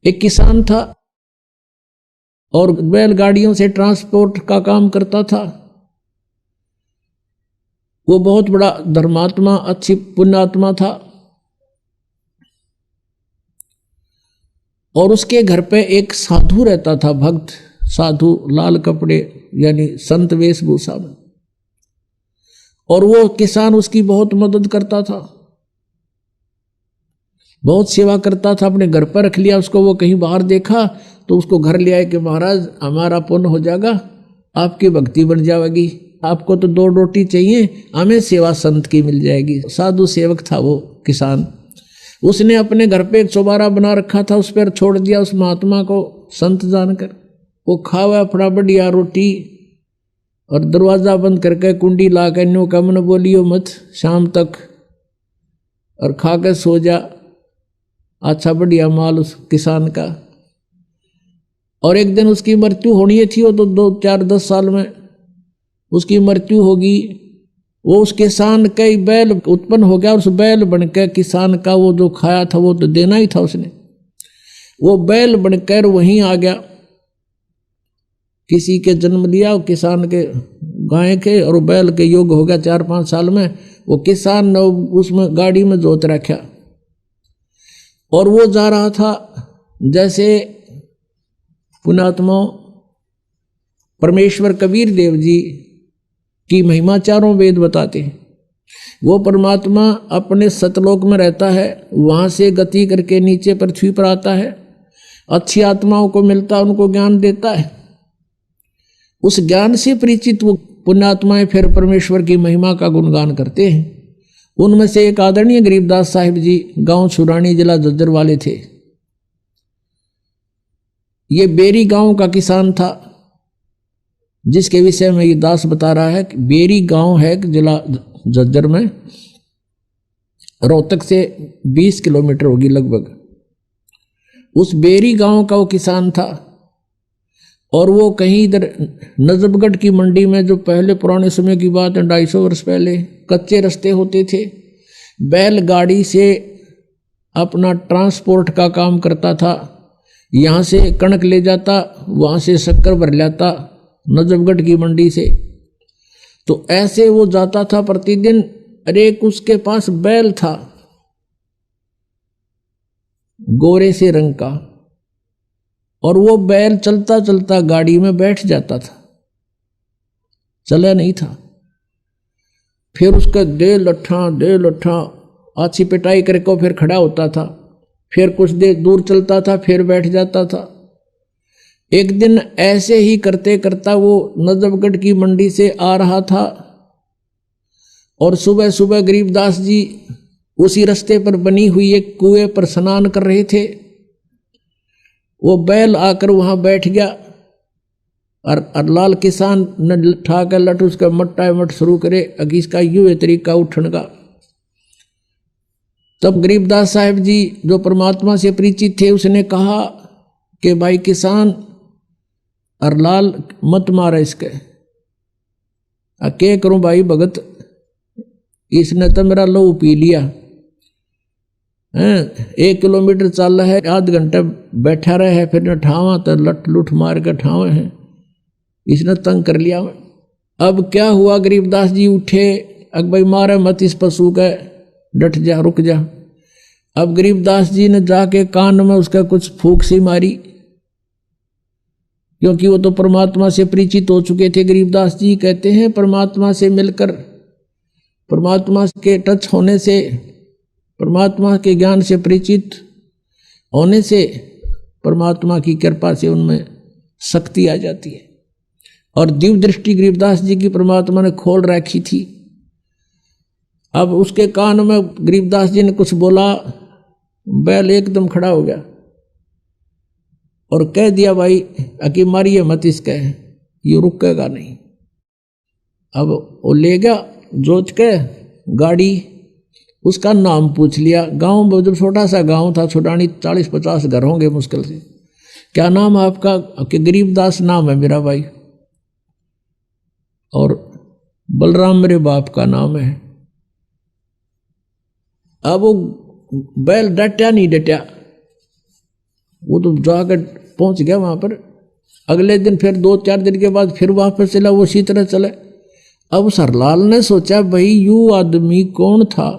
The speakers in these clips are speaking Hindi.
एक किसान था और बैलगाड़ियों से ट्रांसपोर्ट का काम करता था। वो बहुत बड़ा धर्मात्मा, अच्छी पुण्यात्मा था। और उसके घर पे एक साधु रहता था, भक्त साधु, लाल कपड़े यानी संत वेशभूषा में। और वो किसान उसकी बहुत मदद करता था, बहुत सेवा करता था। अपने घर पर रख लिया उसको। वो कहीं बाहर देखा तो उसको घर ले आए कि महाराज हमारा पुण्य हो जाएगा, आपकी भक्ति बन जाएगी, आपको तो 2 रोटी चाहिए, हमें सेवा संत की मिल जाएगी। साधु सेवक था वो किसान। उसने अपने घर पे एक चौबारा बना रखा था, उस पर छोड़ दिया उस महात्मा को संत जानकर। वो खावा अपना बढ़िया रोटी और दरवाजा बंद करके कुंडी ला के नो कम न बोलियो मत शाम तक, और खा के सो जा। अच्छा बढ़िया माल उस किसान का। और एक दिन उसकी मृत्यु होनी थी, वो तो 2, 4, 10 साल में उसकी मृत्यु होगी। वो उस किसान का ही बैल उत्पन्न हो गया। उस बैल बनकर किसान का वो जो खाया था वो तो देना ही था उसने। वो बैल बनकर वहीं आ गया, किसी के जन्म लिया, वो किसान के गाय के, और बैल के योग हो गया 4-5 साल में। वो किसान ने उसमें गाड़ी में जोत रखा और वो जा रहा था। जैसे पुण्यात्मा परमेश्वर कबीर देव जी की महिमा चारों वेद बताते हैं। वो परमात्मा अपने सतलोक में रहता है, वहाँ से गति करके नीचे पृथ्वी पर आता है, अच्छी आत्माओं को मिलता है, उनको ज्ञान देता है। उस ज्ञान से परिचित वो पुण्यात्माएं फिर परमेश्वर की महिमा का गुणगान करते हैं। उनमें से एक आदरणीय गरीबदास साहिब जी गांव सुरानी, जिला झज्जर वाले थे। ये बेरी गांव का किसान था, जिसके विषय में ये दास बता रहा है कि बेरी गांव है जिला झज्जर में, रोहतक से 20 किलोमीटर होगी लगभग। उस बेरी गांव का वो किसान था। और वो कहीं इधर नजफगढ़ की मंडी में, जो पहले पुराने समय की बात है 250 वर्ष पहले, कच्चे रास्ते होते थे, बैलगाड़ी से अपना ट्रांसपोर्ट का काम करता था। यहाँ से कणक ले जाता, वहाँ से शक्कर भर लाता नजफगढ़ की मंडी से। तो ऐसे वो जाता था प्रतिदिन। अरे एक उसके पास बैल था गोरे से रंग का, और वो बैल चलता चलता गाड़ी में बैठ जाता था, चला नहीं था। फिर उसका दे लट्ठा अच्छी पिटाई करके फिर खड़ा होता था, फिर कुछ देर दूर चलता था, फिर बैठ जाता था। एक दिन ऐसे ही करते करता वो नजफगढ़ की मंडी से आ रहा था, और सुबह सुबह गरीबदास जी उसी रास्ते पर बनी हुई एक कुएं पर स्नान कर रहे थे। वो बैल आकर वहां बैठ गया, और लाल किसान ने ठा कर लट उसका मट्टा मट शुरू करे, अगी इसका यूं तरीका उठने का। तब गरीबदास साहिब जी जो परमात्मा से परिचित थे, उसने कहा कि भाई किसान और लाल मत मारा इसके। क्या करूं भाई भगत, इसने तो मेरा लहू पी लिया है। 1 किलोमीटर चल रहा है, आध घंटे बैठा रहे है, फिर न ठावा तो लट लुट मार के ठावे हैं, इसने तंग कर लिया। अब क्या हुआ, गरीबदास जी उठे, अग भाई मारे मत इस पशु के, डट जा, रुक जा। अब गरीबदास जी ने जाके कान में उसका कुछ फूंक सी मारी, क्योंकि वो तो परमात्मा से परिचित हो चुके थे। गरीबदास जी कहते हैं परमात्मा से मिलकर, परमात्मा के टच होने से, परमात्मा के ज्ञान से परिचित होने से परमात्मा की कृपा से उनमें शक्ति आ जाती है। और दिव्य दृष्टि गरीबदास जी की परमात्मा ने खोल रखी थी। अब उसके कान में गरीबदास जी ने कुछ बोला, बैल एकदम खड़ा हो गया और कह दिया भाई अकी मारिए मत इसके, ये रुकेगा नहीं। अब वो ले गया जोत के गाड़ी, उसका नाम पूछ लिया। गांव में जो छोटा सा गांव था छुटानी, 40-50 घर होंगे मुश्किल से। क्या नाम है आपका? कि गरीबदास नाम है मेरा भाई, और बलराम मेरे बाप का नाम है। अब वो बैल डटा नहीं डटा, वो तो जाकर पहुंच गया वहां पर। अगले दिन फिर 2-4 दिन के बाद फिर वापस चला, वो उसी तरह चले। अब उस हरलाल ने सोचा भाई यू आदमी कौन था,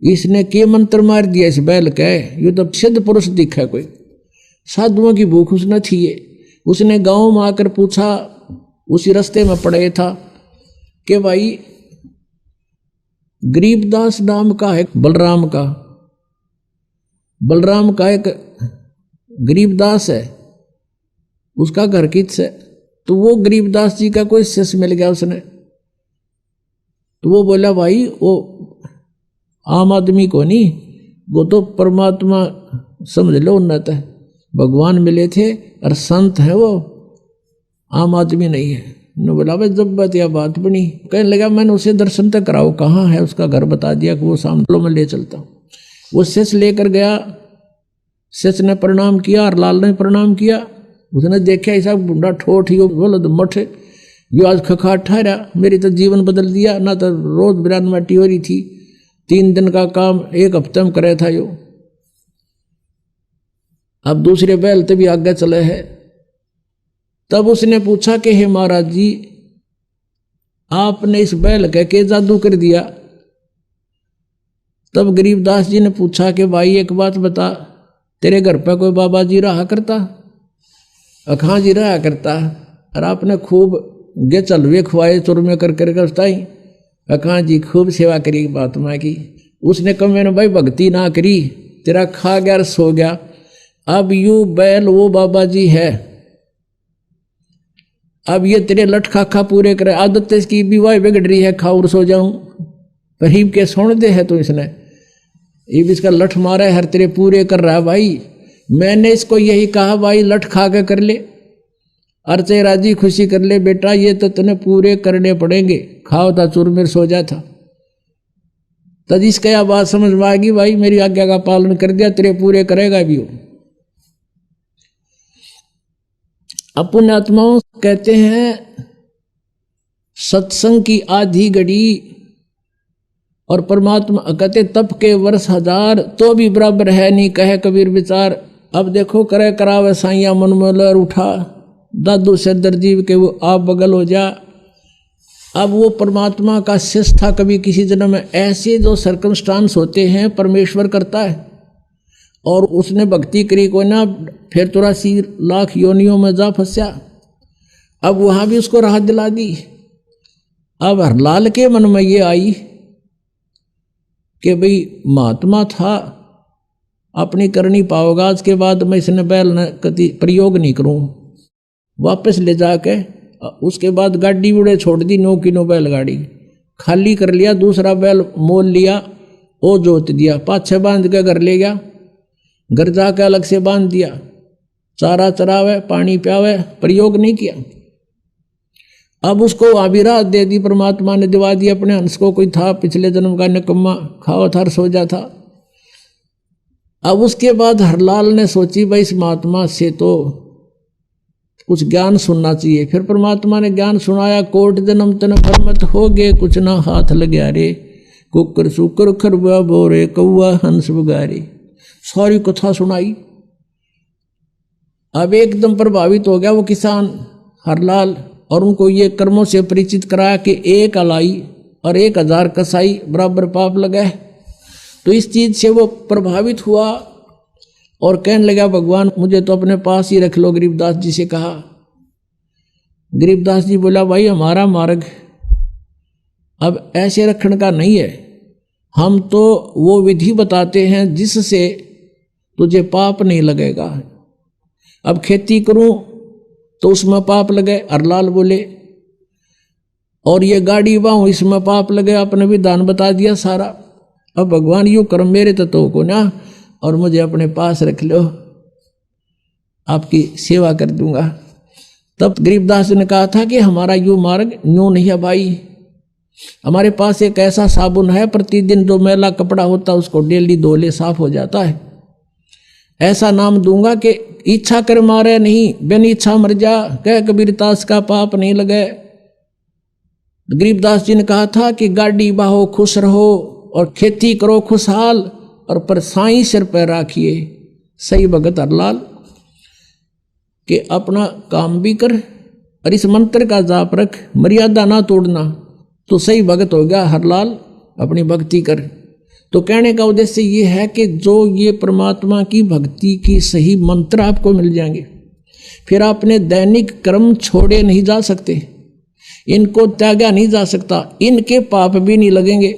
इसने के मंत्र मार दिया इस बैल का, यू तो सिद्ध पुरुष दिखा, कोई साधुओं की भूख उसने थी। उसने गांव में आकर पूछा, उसी रास्ते में पड़े था कि भाई गरीबदास नाम का है बलराम का एक गरीबदास है, उसका घर कित से। तो वो गरीबदास जी का कोई शिष्य मिल गया उसने। तो वो बोला भाई वो आम आदमी को नहीं, वो तो परमात्मा समझ लो उन्नत है, भगवान मिले थे और संत है, वो आम आदमी नहीं है। ने बोला भाई जब बात या बात बनी, कहने लगा मैंने उसे दर्शन तक कराओ, कहाँ है उसका घर बता दिया कि वो सामने में ले चलता हूँ। वो शिष्य लेकर गया, शिष्य ने प्रणाम किया और लाल ने प्रणाम किया। उसने देखा ऐसा बुढ़ा ठोठ ही बोला तो मठ यो आज खखा ठहरा, मेरी तो जीवन बदल दिया। ना तो रोज बिरान माटी हो रही थी, 3 दिन का काम 1 हफ्ते में करे था यो। अब दूसरे बैल तभी आगे चले है। तब उसने पूछा कि हे महाराज जी, आपने इस बैल के जादू कर दिया। तब गरीबदास जी ने पूछा कि भाई एक बात बता, तेरे घर पे कोई बाबा जी रहा करता? अखां जी रहा करता, और आपने खूब गे चलवे खुआए चुरमे कर बताई। अखां जी खूब सेवा करी महात्मा की। उसने कहा मैंने भाई भक्ति ना करी, तेरा खा गया और सो गया। अब यू बैल वो बाबा जी है, अब ये तेरे लठ खाखा पूरे करे। आदत इसकी विवाह बिगड़ रही है, खाओ और सो जाऊं, गरीब के सोने दे है। तो इसने ये इसका लठ मारा है, हर तेरे पूरे कर रहा है। भाई मैंने इसको यही कहा भाई लठ खा के कर ले, अर्चे राजी खुशी कर ले बेटा, ये तो तने पूरे करने पड़ेंगे। खाओ था चूरमेर सो जा था। तब इसका यह बात समझ में आ गई, भाई मेरी आज्ञा का पालन कर दिया, तेरे पूरे करेगा भी वो। अब पुण्यात्माओं कहते हैं सत्संग की आधी घड़ी और परमात्मा कहते तप के वर्ष 1000 तो भी बराबर है नहीं, कहे कबीर विचार। अब देखो करे करावे साइया मन मोलर उठा, दादू से दर्जीव के वो आप बगल हो जा। अब वो परमात्मा का शिष्य था कभी किसी जन्म में। ऐसे जो सर्कमस्टांस होते हैं परमेश्वर करता है, और उसने भक्ति करी को ना, फिर 83 लाख योनियों में जा फंसा। अब वहां भी उसको राहत दिला दी। अब हरलाल के मन में ये आई कि भाई महात्मा था, अपनी करनी पाओगा, आज के बाद मैं इसने बैल न कति प्रयोग नहीं करूं। वापस ले जाके उसके बाद गाड़ी उड़े छोड़ दी, 9 किलो बैलगाड़ी खाली कर लिया, दूसरा बैल मोल लिया, वो जोत दिया, पाछे बांध के घर ले गया। घर जाके अलग से बांध दिया, चारा चरावे पानी प्यावे, प्रयोग नहीं किया। अब उसको वहां भी राहत दे दी, परमात्मा ने दिवा दी अपने हंस को। कोई था पिछले जन्म का निकम्मा, खाओ था सो जा था। अब उसके बाद हरलाल ने सोची भाई इस महात्मा से तो कुछ ज्ञान सुनना चाहिए। फिर परमात्मा ने ज्ञान सुनाया, कोट जन्म तन परमत हो गए, कुछ ना हाथ लग्या रे, कुकर सुकर खरबा बोरे, कौआ हंस बगारे। सारी कथा सुनाई। अब एकदम प्रभावित हो गया वो किसान हरलाल, और उनको ये कर्मों से परिचित कराया कि 1 अलाई और 1000 कसाई बराबर पाप लगा। तो इस चीज से वो प्रभावित हुआ और कहने लगा भगवान मुझे तो अपने पास ही रख लो। गरीबदास जी से कहा। गरीबदास जी बोला भाई हमारा मार्ग अब ऐसे रखने का नहीं है, हम तो वो विधि बताते हैं जिससे तुझे पाप नहीं लगेगा। अब खेती करूं तो उसमें पाप लगे, हरलाल बोले, और ये गाड़ी बाहूं इसमें पाप लगे, आपने विधान बता दिया सारा। अब भगवान यूं कर्म मेरे तत्व को ना, और मुझे अपने पास रख लो, आपकी सेवा कर दूंगा। तब गरीबदास ने कहा था कि हमारा यूं मार्ग यूं नहीं है भाई, हमारे पास एक ऐसा साबुन है, प्रतिदिन जो मैला कपड़ा होता उसको डेली धो ले, साफ हो जाता है। ऐसा नाम दूंगा कि इच्छा कर मारे नहीं, बिन इच्छा मर जा, कह कबीरदास का पाप नहीं लगे। गरीबदास जी ने कहा था कि गाड़ी बाहो खुश रहो और खेती करो खुशहाल, और पर साईं सिर पर राखिए, सही भगत हरलाल कि अपना काम भी कर और इस मंत्र का जाप रख, मर्यादा ना तोड़ना, तो सही भगत हो गया हरलाल, अपनी भक्ति कर। तो कहने का उद्देश्य ये है कि जो ये परमात्मा की भक्ति की सही मंत्र आपको मिल जाएंगे, फिर आपने दैनिक कर्म छोड़े नहीं जा सकते, इनको त्यागा नहीं जा सकता, इनके पाप भी नहीं लगेंगे,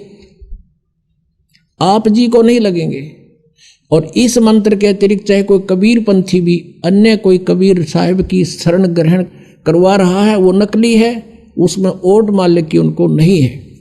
आप जी को नहीं लगेंगे। और इस मंत्र के अतिरिक्त चाहे कोई कबीर पंथी भी अन्य कोई कबीर साहिब की शरण ग्रहण करवा रहा है, वो नकली है, उसमें ओट मालिक की उनको नहीं है।